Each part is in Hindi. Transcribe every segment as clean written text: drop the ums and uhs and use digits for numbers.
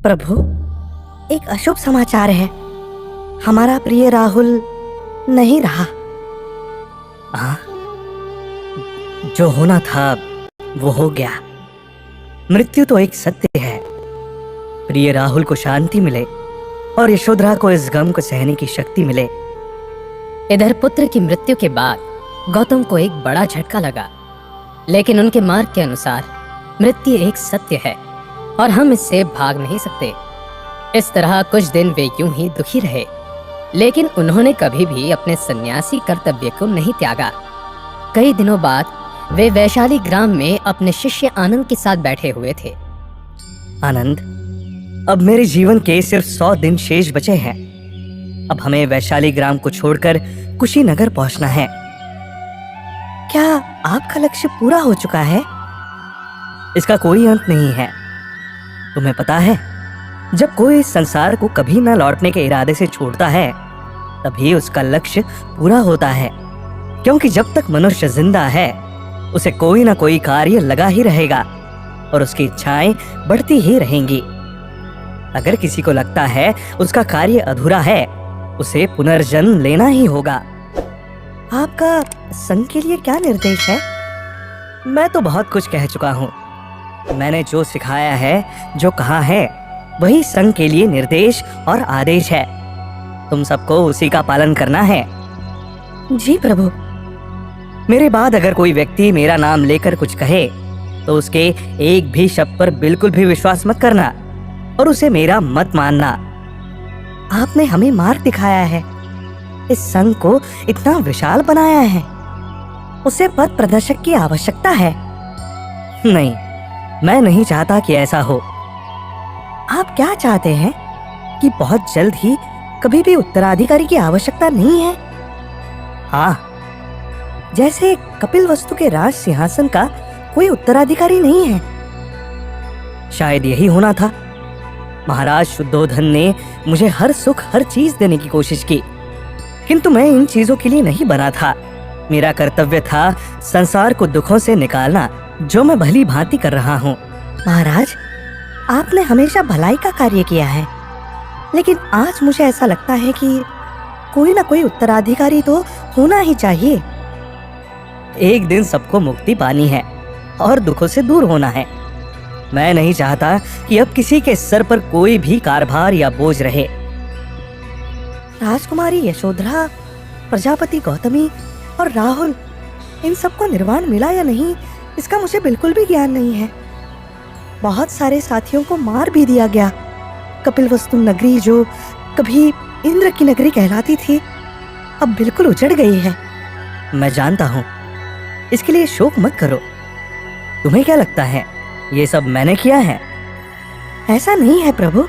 प्रभु, एक अशुभ समाचार है। हमारा प्रिय राहुल नहीं रहा। हाँ, जो होना था वो हो गया। मृत्यु तो एक सत्य है। प्रिय राहुल को शांति मिले और यशोधरा को इस गम को सहने की शक्ति मिले। इधर पुत्र की मृत्यु के बाद गौतम को एक बड़ा झटका लगा, लेकिन उनके मार्ग के अनुसार मृत्यु एक सत्य है और हम इससे भाग नहीं सकते। इस तरह कुछ दिन वे यूं ही दुखी रहे, लेकिन उन्होंने कभी भी अपने सन्यासी कर्तव्य को नहीं त्यागा। कई दिनों बाद वे वैशाली ग्राम में अपने शिष्य आनंद के साथ बैठे हुए थे। आनंद, अब मेरे जीवन के सिर्फ 100 दिन शेष बचे हैं। अब हमें वैशाली ग्राम को छोड़कर कुशीनगर पहुंचना है। क्या आपका लक्ष्य पूरा हो चुका है? इसका कोई अंत नहीं है। तुम्हें पता है, जब कोई इस संसार को कभी न लौटने के इरादे से छोड़ता है, तभी उसका लक्ष्य पूरा होता है। क्योंकि जब तक मनुष्य जिंदा है, उसे कोई ना कोई कार्य लगा ही रहेगा और उसकी इच्छाएं बढ़ती ही रहेंगी। अगर किसी को लगता है उसका कार्य अधूरा है, उसे पुनर्जन्म लेना ही होगा। आपका संघ के लिए क्या निर्देश है? मैं तो बहुत कुछ कह चुका हूँ। मैंने जो सिखाया है, जो कहा है, वही संघ के लिए निर्देश और आदेश है। तुम सबको उसी का पालन करना है। जी प्रभु। मेरे बाद अगर कोई व्यक्ति मेरा नाम लेकर कुछ कहे, तो उसके एक भी शब्द पर बिल्कुल भी विश्वास मत करना और उसे मेरा मत मानना। आपने हमें मार्ग दिखाया है, इस संघ को इतना विशाल बनाया है, उसे पथ प्रदर्शक की आवश्यकता है। नहीं, मैं नहीं चाहता कि ऐसा हो। आप क्या चाहते हैं कि बहुत जल्द ही कभी भी उत्तराधिकारी की आवश्यकता नहीं है? हाँ, जैसे कपिलवस्तु के राज सिंहासन का कोई उत्तराधिकारी नहीं है। शायद यही होना था। महाराज शुद्धोधन ने मुझे हर सुख, हर चीज देने की कोशिश की, किंतु मैं इन चीजों के लिए नहीं बना था। मेरा कर्तव्य था संसार को दुखों से निकालना, जो मैं भली भांति कर रहा हूँ। महाराज, आपने हमेशा भलाई का कार्य किया है, लेकिन आज मुझे ऐसा लगता है कि कोई ना कोई उत्तराधिकारी तो होना ही चाहिए। एक दिन सबको मुक्ति पानी है और दुखों से दूर होना है। मैं नहीं चाहता कि अब किसी के सर पर कोई भी कारभार या बोझ रहे। राजकुमारी यशोधरा, प्रजापति गौतमी और राहुल, इन सबको निर्वाण मिला या नहीं, इसका मुझे बिल्कुल भी ज्ञान नहीं है। बहुत सारे साथियों को मार भी दिया गया। कपिलवस्तु नगरी, जो कभी इंद्र की नगरी कहलाती थी, अब बिल्कुल उजड़ गई है। मैं जानता हूँ, इसके लिए शोक मत करो। तुम्हें क्या लगता है ये सब मैंने किया है? ऐसा नहीं है प्रभु।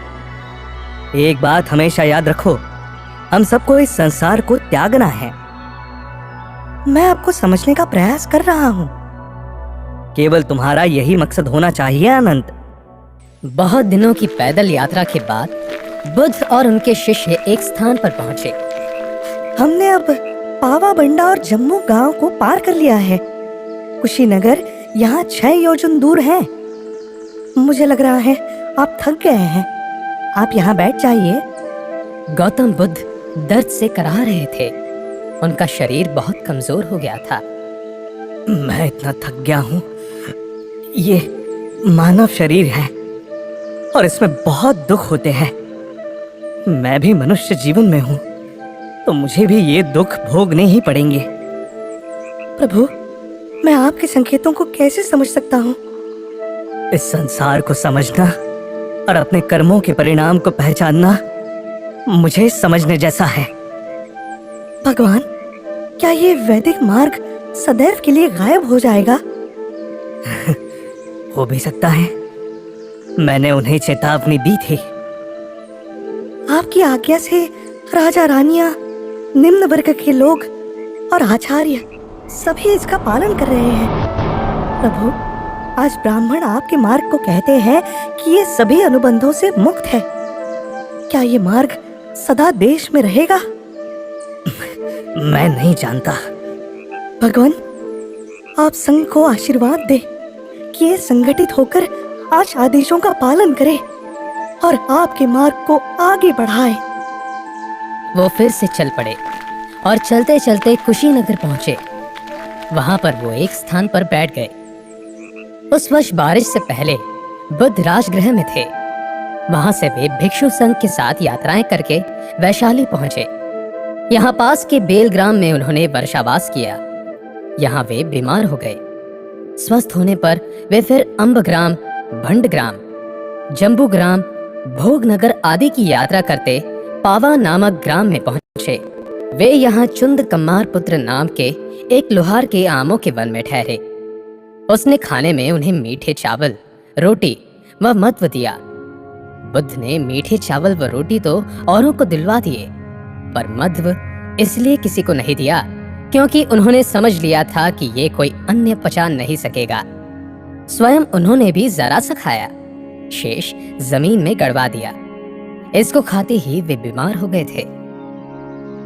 एक बात हमेशा याद रखो, हम सबको इस संसार को त्यागना है। मैं आपको समझने का प्रयास कर रहा हूँ। केवल तुम्हारा यही मकसद होना चाहिए आनंद। बहुत दिनों की पैदल यात्रा के बाद बुद्ध और उनके शिष्य एक स्थान पर पहुंचे। हमने अब पावा बंडा और जम्मू गांव को पार कर लिया है। कुशीनगर यहाँ 6 योजन दूर है। मुझे लग रहा है आप थक गए हैं। आप यहाँ बैठ जाइए। गौतम बुद्ध दर्द से कराह रहे थे। उनका शरीर बहुत कमजोर हो गया था। मैं इतना थक गया हूँ। ये मानव शरीर है और इसमें बहुत दुख होते हैं। मैं भी मनुष्य जीवन में हूँ, तो मुझे भी ये दुख भोगने ही पड़ेंगे। प्रभु, मैं आपके संकेतों को कैसे समझ सकता हूँ? इस संसार को समझना और अपने कर्मों के परिणाम को पहचानना मुझे समझने जैसा है। भगवान, क्या ये वैदिक मार्ग सदैव के लिए गायब हो जाएगा? हो भी सकता है। मैंने उन्हें चेतावनी दी थी। आपकी आज्ञा से राजा रानियां, निम्न वर्ग के लोग और आचार्य सभी इसका पालन कर रहे हैं। प्रभु, आज ब्राह्मण आपके मार्ग को कहते हैं कि ये सभी अनुबंधों से मुक्त है। क्या ये मार्ग सदा देश में रहेगा? मैं नहीं जानता। भगवान, आप संघ को आशीर्वाद दे कि ये संगठित होकर आज आदेशों का पालन करे और आपके मार्ग को आगे बढ़ाए। वो फिर से चल पड़े और चलते चलते कुशीनगर पहुंचे। वहां पर वो एक स्थान पर बैठ गए। उस वर्ष बारिश से पहले बुद्ध राजगृह में थे। वहां से वे भिक्षु संघ के साथ यात्राएं करके वैशाली पहुंचे। यहाँ पास के बेलग्राम में उन्होंने वर्षावास किया। यहाँ वे बीमार हो गए। स्वस्थ होने पर वे फिर अम्बग्राम, भंडग्राम, जम्बूग्राम, भोगनगर आदि की यात्रा करते पावा नामक ग्राम में पहुंचे। वे यहाँ चुंद कम्मार पुत्र नाम के एक लोहार के आमों के वन में ठहरे। उसने खाने में उन्हें मीठे चावल, रोटी व मध्य दिया। बुद्ध ने मीठे चावल व रोटी तो औरों को दिलवा दिए, पर मध्य इसलिए किसी को नहीं दिया क्योंकि उन्होंने समझ लिया था कि ये कोई अन्य पचा नहीं सकेगा। स्वयं उन्होंने भी जरा सा खाया, शेष जमीन में गड़वा दिया। इसको खाते ही वे बीमार हो गए थे।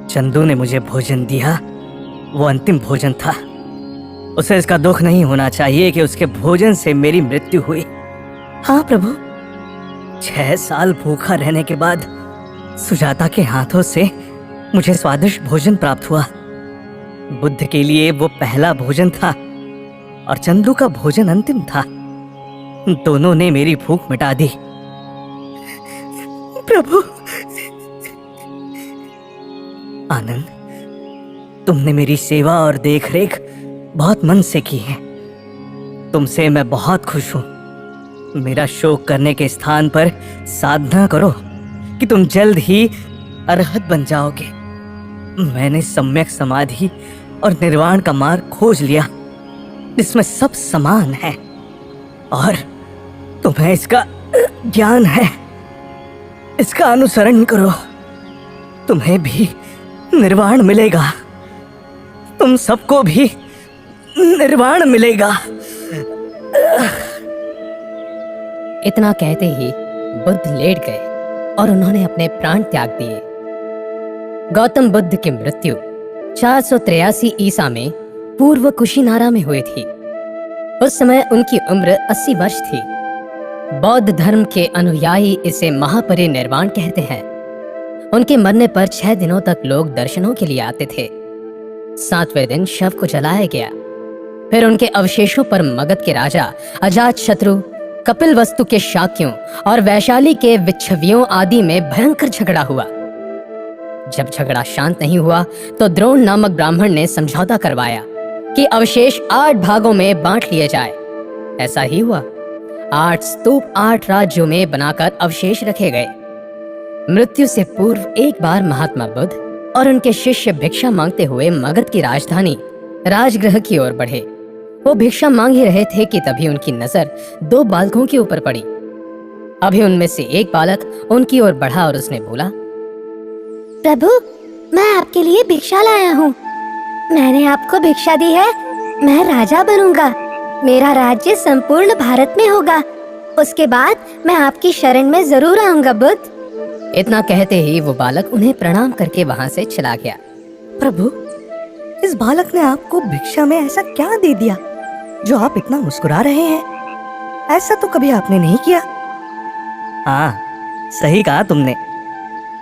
चंदू ने मुझे भोजन दिया, वो अंतिम भोजन था। उसे इसका दुख नहीं होना चाहिए कि उसके भोजन से मेरी मृत्यु हुई। हाँ प्रभु। 6 साल भूखा रहने के बाद सुजाता के हाथों से मुझे स्वादिष्ट भोजन प्राप्त हुआ। बुद्ध के लिए वो पहला भोजन था और चंदू का भोजन अंतिम था। दोनों ने मेरी भूख मिटा दी। प्रभु। आनंद, तुमने मेरी सेवा और देखरेख बहुत मन से की है। तुमसे मैं बहुत खुश हूं। मेरा शोक करने के स्थान पर साधना करो कि तुम जल्द ही अरहत बन जाओगे। मैंने सम्यक समाधि और निर्वाण का मार्ग खोज लिया जिसमें सब समान है और तुम्हें इसका ज्ञान है। इसका अनुसरण करो, तुम्हें भी निर्वाण मिलेगा। तुम सबको भी निर्वाण मिलेगा। इतना कहते ही बुद्ध लेट गए और उन्होंने अपने प्राण त्याग दिए। गौतम बुद्ध की मृत्यु 483 ईसा में पूर्व कुशीनारा में हुई थी। उस समय उनकी उम्र 80 वर्ष थी। बौद्ध धर्म के अनुयायी इसे महापरिनिर्वाण कहते हैं। उनके मरने पर 6 दिनों तक लोग दर्शनों के लिए आते थे। 7वें दिन शव को जलाया गया। फिर उनके अवशेषों पर मगध के राजा अजातशत्रु, कपिलवस्तु के शाक्यों और वैशाली के विच्छवियों आदि में भयंकर झगड़ा हुआ। जब झगड़ा शांत नहीं हुआ तो द्रोण नामक ब्राह्मण ने समझौता करवाया कि अवशेष 8 भागों में बांट लिए जाए। ऐसा ही हुआ। 8 स्तूप 8 राज्यों में बनाकर अवशेष रखे गए। मृत्यु से पूर्व एक बार महात्मा बुद्ध और उनके शिष्य भिक्षा मांगते हुए मगध की राजधानी राजगृह की ओर बढ़े। वो भिक्षा मांग ही रहे थे कि तभी उनकी नजर 2 बालकों के ऊपर पड़ी। अभी उनमें से एक बालक उनकी ओर बढ़ा और उसने बोला, प्रभु, मैं आपके लिए भिक्षा लाया हूँ। मैंने आपको भिक्षा दी है। मैं राजा बनूंगा। मेरा राज्य संपूर्ण भारत में होगा। उसके बाद मैं आपकी शरण में जरूर आऊंगा बुद्ध। इतना कहते ही वो बालक उन्हें प्रणाम करके वहां से चला गया। प्रभु, इस बालक ने आपको भिक्षा में ऐसा क्या दे दिया जो आप इतना मुस्कुरा रहे हैं? ऐसा तो कभी आपने नहीं किया। हाँ, सही कहा तुमने।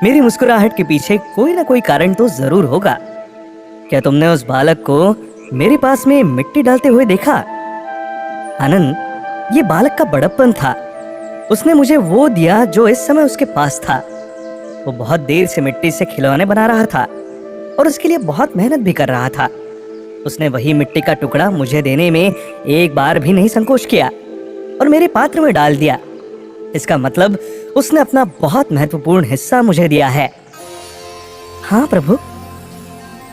मेरी मुस्कुराहट के पीछे कोई ना कोई कारण तो जरूर होगा। क्या तुमने उस बालक को मेरे पास में मिट्टी डालते हुए देखा? आनंद, ये बालक का बड़प्पन था। उसने मुझे वो दिया जो इस समय उसके पास था। वो बहुत देर से मिट्टी से खिलौने बना रहा था और उसके लिए बहुत मेहनत भी कर रहा था। उसने वही मिट्टी का टुकड़ा मुझे देने में एक बार भी नहीं संकोच किया और मेरे पात्र में डाल दिया। इसका मतलब उसने अपना बहुत महत्वपूर्ण हिस्सा मुझे दिया है। हाँ प्रभु,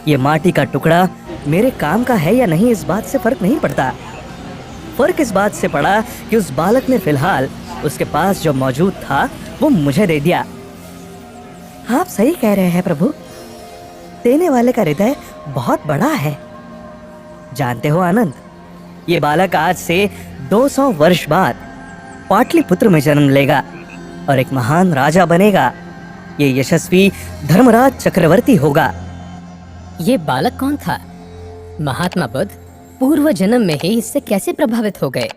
ये माटी का टुकड़ा मेरे काम का है या नहीं, इस बात से फर्क नहीं पड़ता। फर्क इस बात से पड़ा कि उस बालक ने फिलहाल उसके पास जो मौजूद था वो मुझे दे दिया। आप सही कह रहे हैं प्रभु। देने वाले का हृदय बहुत बड़ा है। जानते हो आनंद, ये बालक आज से 200 वर्ष बाद पाटलिपुत्र में जन्म लेगा और एक महान राजा बनेगा। ये यशस्वी धर्मराज चक्रवर्ती होगा। ये बालक कौन था? महात्मा बुद्ध पूर्व जन्म में ही इससे कैसे प्रभावित हो गए?